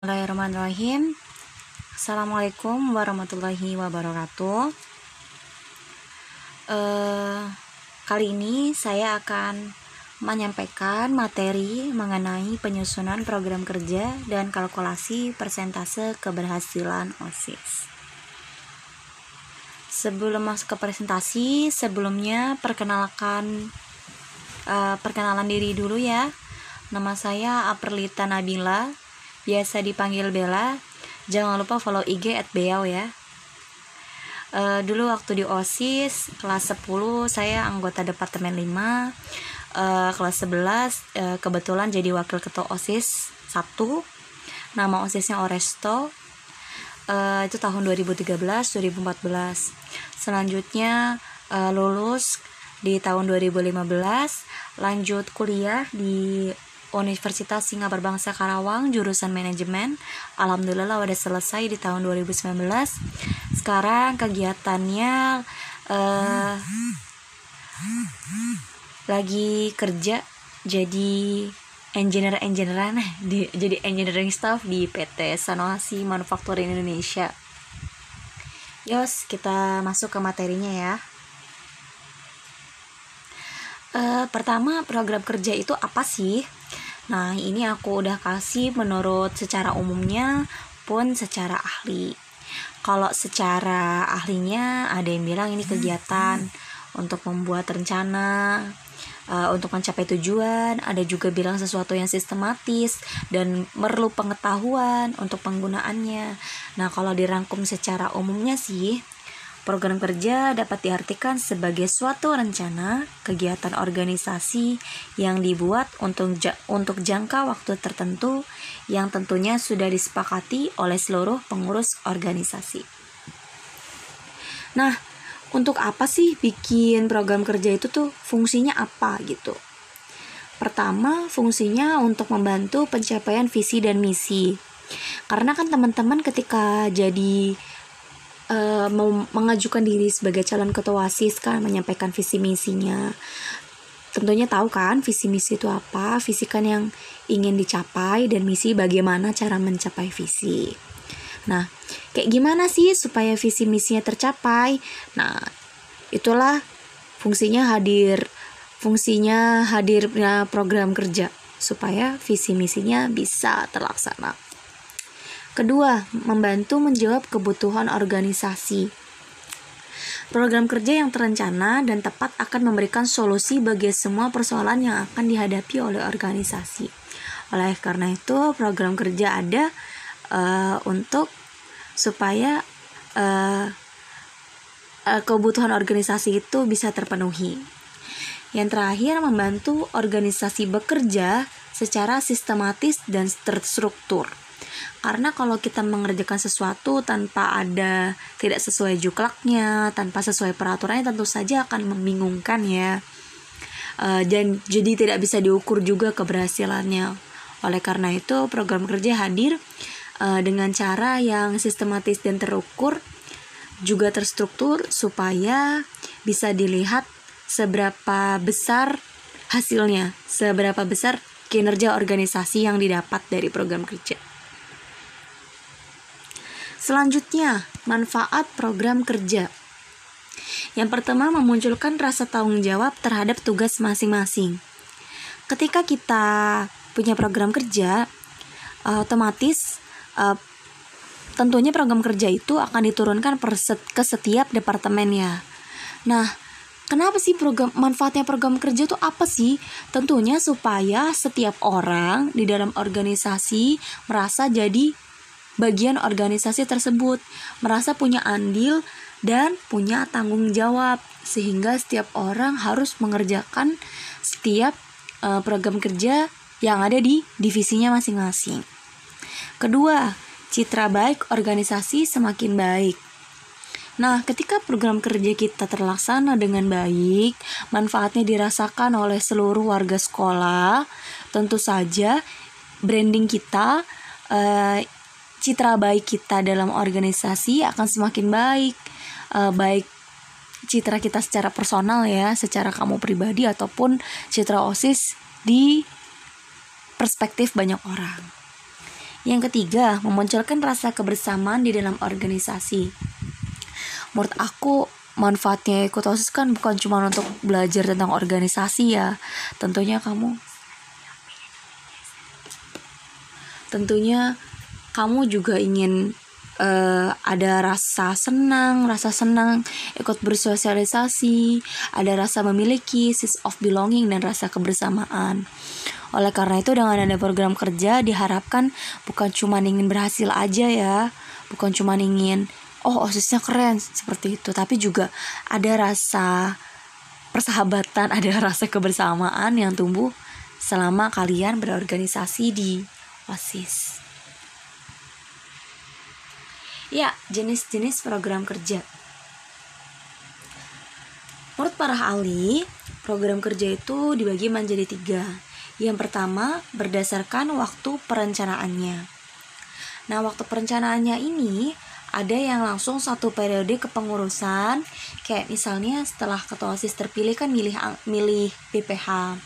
Bismillahirrahmanirrahim. Assalamualaikum warahmatullahi wabarakatuh. Kali ini saya akan menyampaikan materi mengenai penyusunan program kerja dan kalkulasi persentase keberhasilan OSIS. Sebelum masuk ke presentasi, sebelumnya perkenalan diri dulu ya. Nama saya Aprlita Nabila, biasa dipanggil Bella. Jangan lupa follow IG @beau ya. Dulu waktu di OSIS kelas 10 saya anggota departemen 5. Kelas 11 kebetulan jadi wakil ketua OSIS 1. Nama OSISnya Oresto. Itu tahun 2013-2014. Selanjutnya lulus di tahun 2015, lanjut kuliah di Universitas Singapura Bangsa Karawang, jurusan manajemen. Alhamdulillah udah selesai di tahun 2019. Sekarang kegiatannya lagi kerja jadi jadi engineering staff di PT Sanohasi Manufacturing Indonesia. Yos, kita masuk ke materinya ya. Pertama, program kerja itu apa sih? Nah, ini aku udah kasih menurut secara umumnya pun secara ahli. Kalau secara ahlinya ada yang bilang ini kegiatan untuk membuat rencana, untuk mencapai tujuan. Ada juga bilang sesuatu yang sistematis dan perlu pengetahuan untuk penggunaannya. Nah, kalau dirangkum secara umumnya sih, program kerja dapat diartikan sebagai suatu rencana kegiatan organisasi yang dibuat untuk jangka waktu tertentu yang tentunya sudah disepakati oleh seluruh pengurus organisasi. Nah, untuk apa sih bikin program kerja itu tuh? Fungsinya apa gitu? Pertama, fungsinya untuk membantu pencapaian visi dan misi. Karena kan teman-teman ketika jadi mau mengajukan diri sebagai calon ketua OSIS kan, menyampaikan visi misinya, tentunya tahu kan visi misi itu apa, visi kan yang ingin dicapai, dan misi bagaimana cara mencapai visi. Nah, kayak gimana sih supaya visi misinya tercapai? Nah, itulah fungsinya hadirnya program kerja supaya visi misinya bisa terlaksana. Kedua, membantu menjawab kebutuhan organisasi. Program kerja yang terencana dan tepat akan memberikan solusi bagi semua persoalan yang akan dihadapi oleh organisasi. Oleh karena itu, program kerja ada untuk supaya kebutuhan organisasi itu bisa terpenuhi. Yang terakhir, membantu organisasi bekerja secara sistematis dan terstruktur. Karena kalau kita mengerjakan sesuatu tanpa tidak sesuai juklaknya, tanpa sesuai peraturannya, tentu saja akan membingungkan ya. Dan jadi tidak bisa diukur juga keberhasilannya. Oleh karena itu, program kerja hadir dengan cara yang sistematis dan terukur, juga terstruktur, supaya bisa dilihat seberapa besar hasilnya, seberapa besar kinerja organisasi yang didapat dari program kerja. Selanjutnya, manfaat program kerja. Yang pertama, memunculkan rasa tanggung jawab terhadap tugas masing-masing. Ketika kita punya program kerja, otomatis tentunya program kerja itu akan diturunkan ke setiap departemennya. Nah, kenapa sih manfaatnya program kerja itu apa sih? Tentunya supaya setiap orang di dalam organisasi merasa jadi bagian organisasi tersebut, merasa punya andil dan punya tanggung jawab, sehingga setiap orang harus mengerjakan setiap program kerja yang ada di divisinya masing-masing. Kedua, citra baik organisasi semakin baik. Nah, ketika program kerja kita terlaksana dengan baik, manfaatnya dirasakan oleh seluruh warga sekolah. Tentu saja branding kita, citra baik kita dalam organisasi akan semakin baik. Baik citra kita secara personal ya, secara kamu pribadi, ataupun citra OSIS di perspektif banyak orang. Yang ketiga, memunculkan rasa kebersamaan di dalam organisasi. Menurut aku, manfaatnya ikut OSIS kan bukan cuma untuk belajar tentang organisasi ya. Tentunya kamu juga ingin ada rasa senang ikut bersosialisasi, ada rasa memiliki sense of belonging dan rasa kebersamaan. Oleh karena itu, dengan ada program kerja diharapkan bukan cuma ingin berhasil aja ya, bukan cuma ingin OSISnya keren seperti itu, tapi juga ada rasa persahabatan, ada rasa kebersamaan yang tumbuh selama kalian berorganisasi di OSIS. Ya, jenis-jenis program kerja. Menurut para ahli, program kerja itu dibagi menjadi 3. Yang pertama, berdasarkan waktu perencanaannya. Nah, waktu perencanaannya ini ada yang langsung 1 periode kepengurusan, kayak misalnya setelah ketua OSIS terpilih kan milih BPH.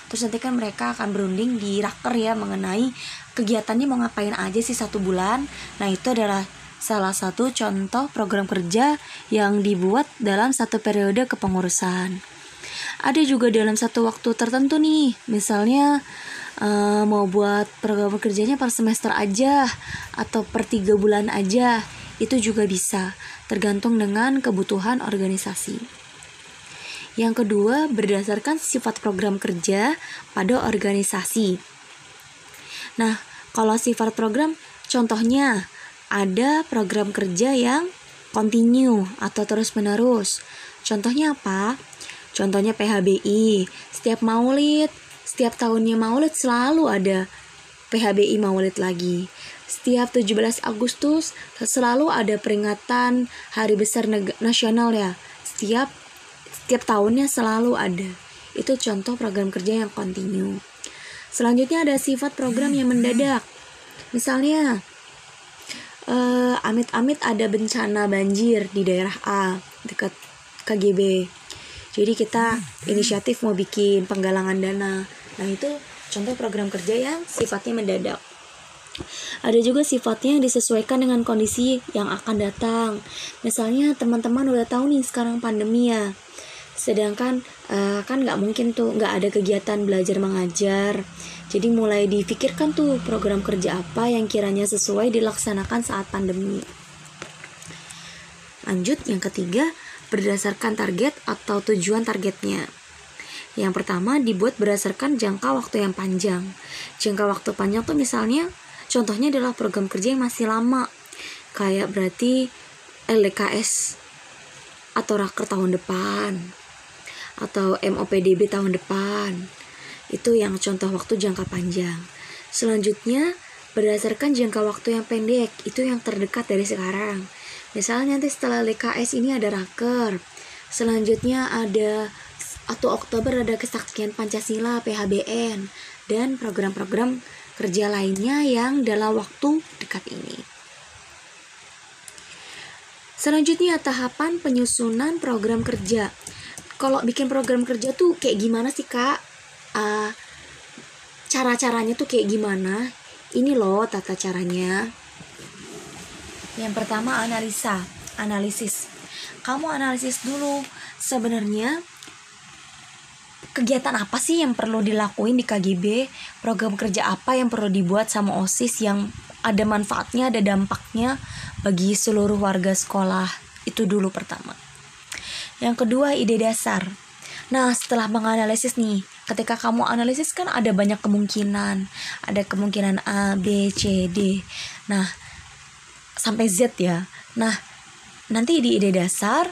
Terus nanti kan mereka akan berunding di raker ya mengenai kegiatannya mau ngapain aja sih 1 bulan. Nah, itu adalah salah satu contoh program kerja yang dibuat dalam 1 periode kepengurusan. Ada juga dalam 1 waktu tertentu nih, misalnya mau buat program kerjanya per semester aja atau per 3 bulan aja, itu juga bisa, tergantung dengan kebutuhan organisasi. Yang kedua, berdasarkan sifat program kerja pada organisasi. Nah, kalau sifat program, contohnya ada program kerja yang continue atau terus-menerus. Contohnya apa? Contohnya PHBI. Setiap tahunnya Maulid selalu ada PHBI Maulid lagi. Setiap 17 Agustus selalu ada peringatan Hari Besar Nasional ya. Setiap tahunnya selalu ada. Itu contoh program kerja yang continue. Selanjutnya ada sifat program yang mendadak. Misalnya amit-amit ada bencana banjir di daerah A dekat KGB. Jadi kita inisiatif mau bikin penggalangan dana. Nah, itu contoh program kerja yang sifatnya mendadak. Ada juga sifatnya yang disesuaikan dengan kondisi yang akan datang. Misalnya teman-teman udah tahu nih sekarang pandemi ya. Sedangkan kan nggak mungkin tuh nggak ada kegiatan belajar mengajar. Jadi mulai difikirkan tuh program kerja apa yang kiranya sesuai dilaksanakan saat pandemi. Lanjut, yang ketiga, berdasarkan target atau tujuan targetnya. Yang pertama, dibuat berdasarkan jangka waktu yang panjang. Jangka waktu panjang tuh misalnya, contohnya adalah program kerja yang masih lama. Kayak berarti LDKS atau raker tahun depan, atau MOPDB tahun depan. Itu yang contoh waktu jangka panjang. Selanjutnya, berdasarkan jangka waktu yang pendek, itu yang terdekat dari sekarang. Misalnya nanti setelah LKS ini ada raker. Selanjutnya ada 1 Oktober ada kesaksian Pancasila, PHBN, dan program-program kerja lainnya yang dalam waktu dekat ini. Selanjutnya, tahapan penyusunan program kerja. Kalau bikin program kerja tuh kayak gimana sih, Kak? Cara-caranya tuh kayak gimana? Ini loh tata caranya. Yang pertama, analisis. Kamu analisis dulu sebenarnya kegiatan apa sih yang perlu dilakuin di KGB, program kerja apa yang perlu dibuat sama OSIS yang ada manfaatnya, ada dampaknya bagi seluruh warga sekolah. Itu dulu pertama. Yang kedua, ide dasar. Nah, setelah menganalisis nih, ketika kamu analisis kan ada banyak kemungkinan. Ada kemungkinan A, B, C, D. Nah, sampai Z ya. Nah, nanti di ide dasar,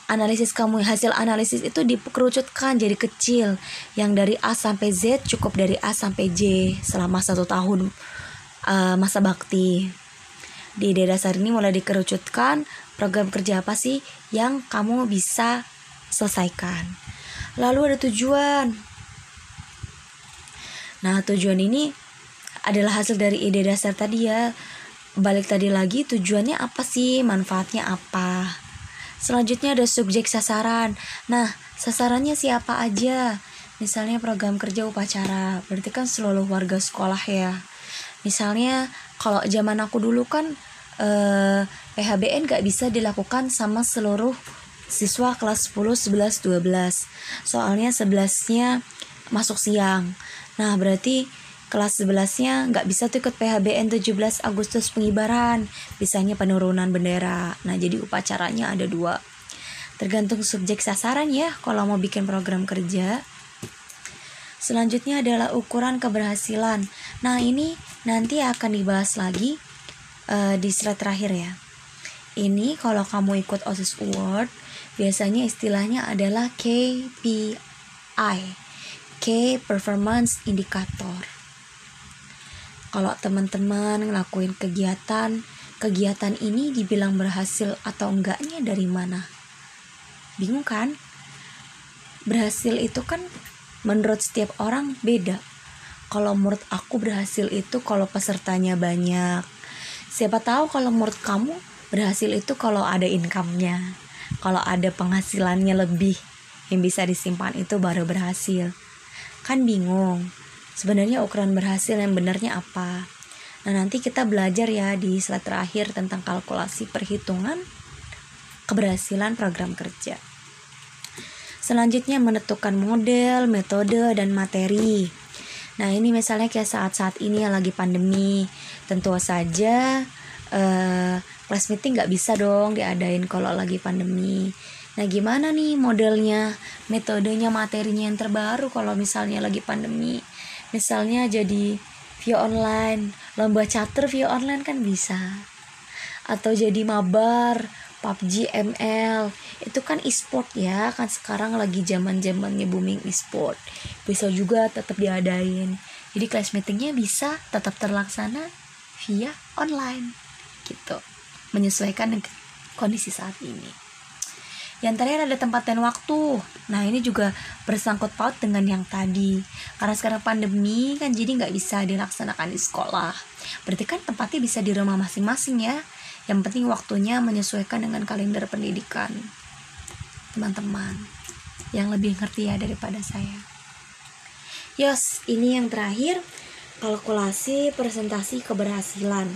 hasil analisis itu dikerucutkan jadi kecil. Yang dari A sampai Z cukup dari A sampai J selama 1 tahun masa bakti. Di ide dasar ini mulai dikerucutkan program kerja apa sih yang kamu bisa selesaikan. Lalu ada tujuan. Nah, tujuan ini adalah hasil dari ide dasar tadi ya. Balik tadi lagi, tujuannya apa sih, manfaatnya apa. Selanjutnya ada subjek sasaran. Nah, sasarannya siapa aja. Misalnya program kerja upacara, berarti kan seluruh warga sekolah ya. Misalnya kalau zaman aku dulu kan PHBN gak bisa dilakukan sama seluruh siswa kelas 10, 11, 12. Soalnya 11-nya masuk siang. Nah, berarti kelas 11-nya gak bisa tuh ikut PHBN 17 Agustus pengibaran. Bisanya penurunan bendera. Nah, jadi upacaranya ada 2. Tergantung subjek sasaran ya kalau mau bikin program kerja. Selanjutnya adalah ukuran keberhasilan. Nah, ini nanti akan dibahas lagi di slide terakhir ya. Ini kalau kamu ikut OSIS Award, biasanya istilahnya adalah KPI, Key Performance Indicator. Kalau teman-teman ngelakuin kegiatan ini dibilang berhasil atau enggaknya dari mana? Bingung kan? Berhasil itu kan menurut setiap orang beda. Kalau menurut aku berhasil itu kalau pesertanya banyak. Siapa tahu kalau menurut kamu berhasil itu kalau ada income-nya, kalau ada penghasilannya lebih yang bisa disimpan, itu baru berhasil. Kan bingung. Sebenarnya ukuran berhasil yang benarnya apa? Nah, nanti kita belajar ya di slide terakhir tentang kalkulasi perhitungan keberhasilan program kerja. Selanjutnya menentukan model, metode, dan materi. Nah, ini misalnya kayak saat-saat ini yang lagi pandemi, tentu saja class meeting gak bisa dong diadain kalau lagi pandemi. Nah, gimana nih modelnya, metodenya, materinya yang terbaru kalau misalnya lagi pandemi? Misalnya jadi via online, lomba catur via online kan bisa. Atau jadi mabar, PUBG, ML, itu kan e-sport ya, kan sekarang lagi zaman-zamannya booming e-sport. Bisa juga tetap diadain. Jadi class meetingnya bisa tetap terlaksana via online gitu, menyesuaikan dengan kondisi saat ini. Yang terakhir ada tempat dan waktu. Nah, ini juga bersangkut paut dengan yang tadi. Karena sekarang pandemi kan jadi nggak bisa dilaksanakan di sekolah. Berarti kan tempatnya bisa di rumah masing-masing ya. Yang penting waktunya menyesuaikan dengan kalender pendidikan teman-teman yang lebih ngerti ya daripada saya. Yos, ini yang terakhir, kalkulasi presentasi keberhasilan.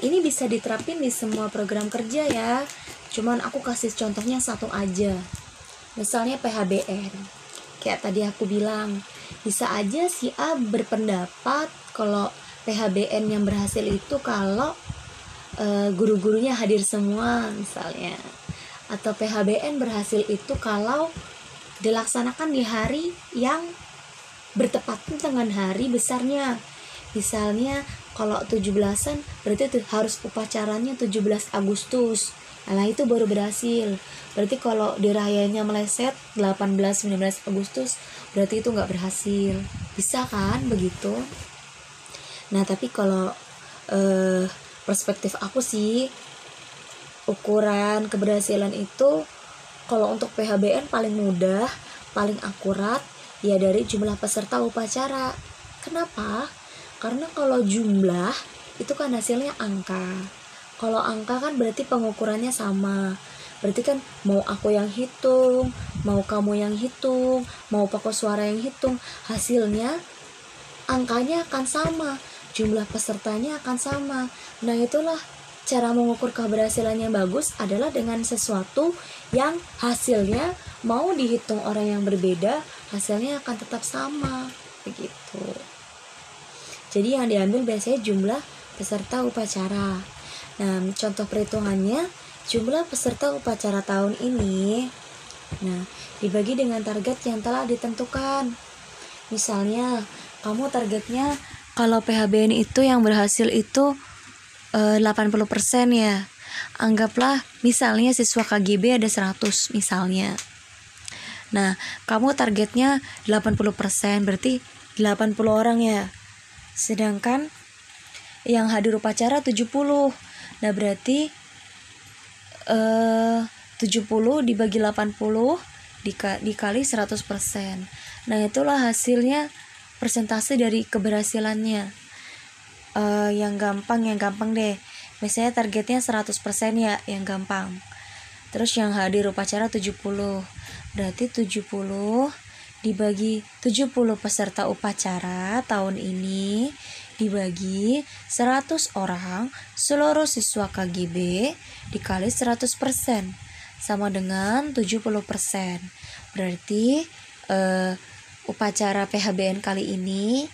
Ini bisa diterapin di semua program kerja ya. Cuman aku kasih contohnya satu aja. Misalnya PHBN. Kayak tadi aku bilang, bisa aja si A berpendapat kalau PHBN yang berhasil itu kalau guru-gurunya hadir semua misalnya. Atau PHBN berhasil itu kalau dilaksanakan di hari yang bertepatan dengan hari besarnya. Misalnya kalau 17-an berarti itu harus upacaranya 17 Agustus. Nah, itu baru berhasil. Berarti kalau dirayanya meleset 18-19 Agustus, berarti itu nggak berhasil. Bisa kan begitu? Nah, tapi kalau perspektif aku sih, ukuran keberhasilan itu kalau untuk PHBN paling mudah, paling akurat ya dari jumlah peserta upacara. Kenapa? Karena kalau jumlah itu kan hasilnya angka. Kalau angka kan berarti pengukurannya sama. Berarti kan mau aku yang hitung, mau kamu yang hitung, mau pokok suara yang hitung, hasilnya angkanya akan sama, jumlah pesertanya akan sama. Nah, itulah cara mengukur keberhasilannya bagus adalah dengan sesuatu yang hasilnya mau dihitung orang yang berbeda, hasilnya akan tetap sama, begitu. Jadi yang diambil biasanya jumlah peserta upacara. Nah, contoh perhitungannya, jumlah peserta upacara tahun ini, nah, dibagi dengan target yang telah ditentukan. Misalnya, kamu targetnya kalau PHBN itu yang berhasil itu 80% ya. Anggaplah misalnya siswa KGB ada 100 misalnya. Nah, kamu targetnya 80%, berarti 80 orang ya. Sedangkan yang hadir upacara 70. Nah, berarti 70 dibagi 80 dikali 100%. Nah, itulah hasilnya persentase dari keberhasilannya. Yang gampang deh. Misalnya targetnya 100% ya, yang gampang. Terus yang hadir upacara 70. Berarti 70 dibagi 70 peserta upacara tahun ini dibagi 100 orang seluruh siswa KGB dikali 100% sama dengan 70%. Berarti upacara PHBN kali ini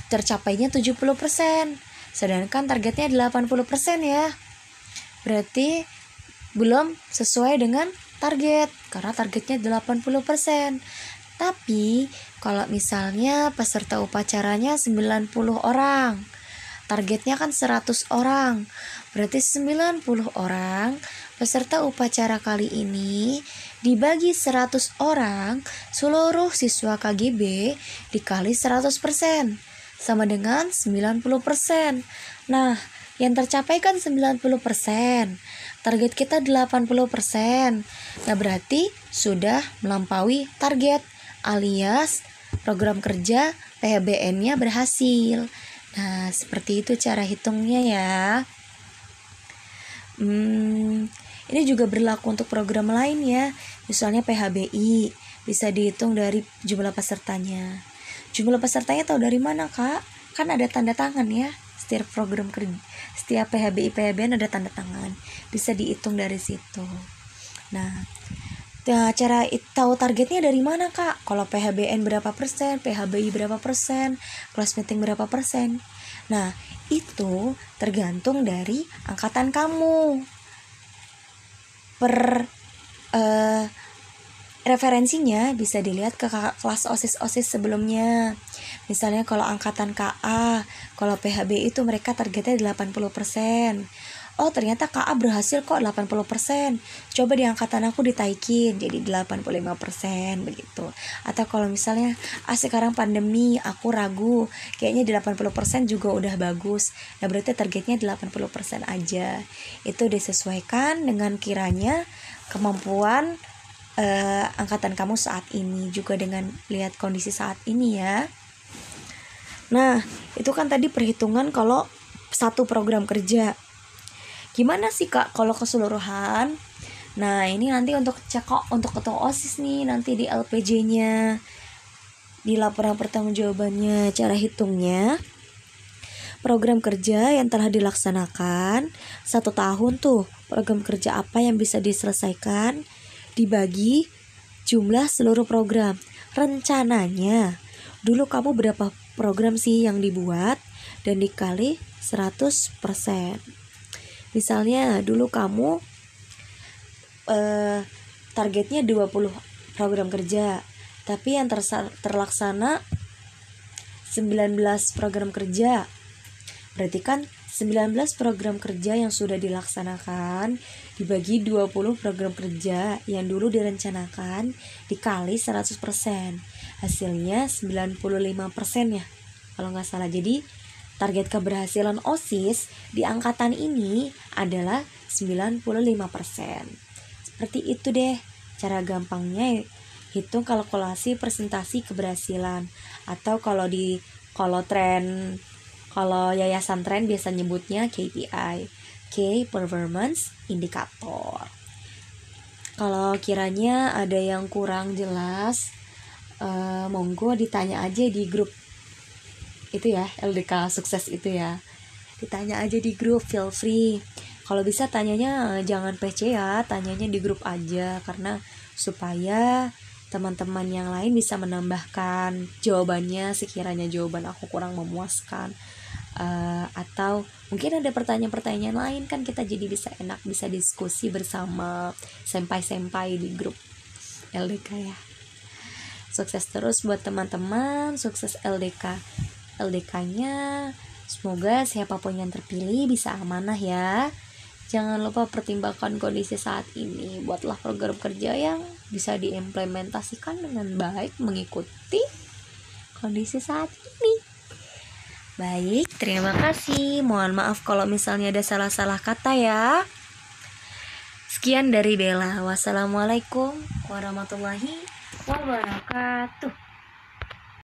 tercapainya 70%. Sedangkan targetnya 80% ya. Berarti belum sesuai dengan target karena targetnya 80%. Tapi kalau misalnya peserta upacaranya 90 orang, targetnya kan 100 orang. Berarti 90 orang peserta upacara kali ini dibagi 100 orang seluruh siswa KGB dikali 100% sama dengan 90%. Nah, yang tercapai kan 90%. Target kita 80%. Nah, berarti sudah melampaui target alias program kerja PHBN-nya berhasil. Nah, seperti itu cara hitungnya ya. Ini juga berlaku untuk program lain ya. Misalnya PHBI bisa dihitung dari jumlah pesertanya. Jumlah pesertanya tahu dari mana, Kak? Kan ada tanda tangan ya. Setiap program kerja, setiap PHBI PHBN ada tanda tangan. Bisa dihitung dari situ. Nah, cara tahu targetnya dari mana, Kak? Kalau PHBN berapa persen, PHBI berapa persen, class meeting berapa persen? Nah, itu tergantung dari angkatan kamu. Referensinya bisa dilihat ke kelas OSIS sebelumnya. Misalnya kalau angkatan KA, kalau PHBI itu mereka targetnya 80%. Oh, ternyata KA berhasil kok 80%. Coba di angkatan aku ditaikin jadi 85% begitu. Atau kalau misalnya sekarang pandemi, aku ragu, kayaknya 80% juga udah bagus. Nah, berarti targetnya 80% aja. Itu disesuaikan dengan kiranya kemampuan angkatan kamu saat ini, juga dengan lihat kondisi saat ini ya. Nah, itu kan tadi perhitungan kalau satu program kerja. Gimana sih, Kak, kalau keseluruhan? Nah, ini nanti untuk cek untuk ketua OSIS nih, nanti di LPJ-nya, di laporan pertanggungjawabannya, cara hitungnya. Program kerja yang telah dilaksanakan 1 tahun tuh, program kerja apa yang bisa diselesaikan, dibagi jumlah seluruh program. Rencananya, dulu kamu berapa program sih yang dibuat, dan dikali 100%. Misalnya dulu kamu targetnya 20 program kerja, tapi yang terlaksana 19 program kerja. Berarti kan 19 program kerja yang sudah dilaksanakan dibagi 20 program kerja yang dulu direncanakan dikali 100%. Hasilnya 95% ya, kalau nggak salah. Jadi target keberhasilan OSIS di angkatan ini adalah 95%. Seperti itu deh cara gampangnya hitung kalkulasi presentasi keberhasilan. Atau kalau yayasan tren biasa nyebutnya KPI, Key Performance Indicator. Kalau kiranya ada yang kurang jelas, monggo ditanya aja di grup itu ya, LDK sukses itu ya, ditanya aja di grup, feel free. Kalau bisa tanyanya jangan PC ya, tanyanya di grup aja, karena supaya teman-teman yang lain bisa menambahkan jawabannya sekiranya jawaban aku kurang memuaskan. Atau mungkin ada pertanyaan-pertanyaan lain, kan kita jadi bisa enak bisa diskusi bersama senpai-senpai di grup LDK ya. Sukses terus buat teman-teman, sukses LDK-nya. Semoga siapapun yang terpilih bisa amanah ya. Jangan lupa pertimbangkan kondisi saat ini. Buatlah program kerja yang bisa diimplementasikan dengan baik mengikuti kondisi saat ini. Baik, terima kasih. Mohon maaf kalau misalnya ada salah-salah kata ya. Sekian dari Bella. Wassalamualaikum warahmatullahi wabarakatuh.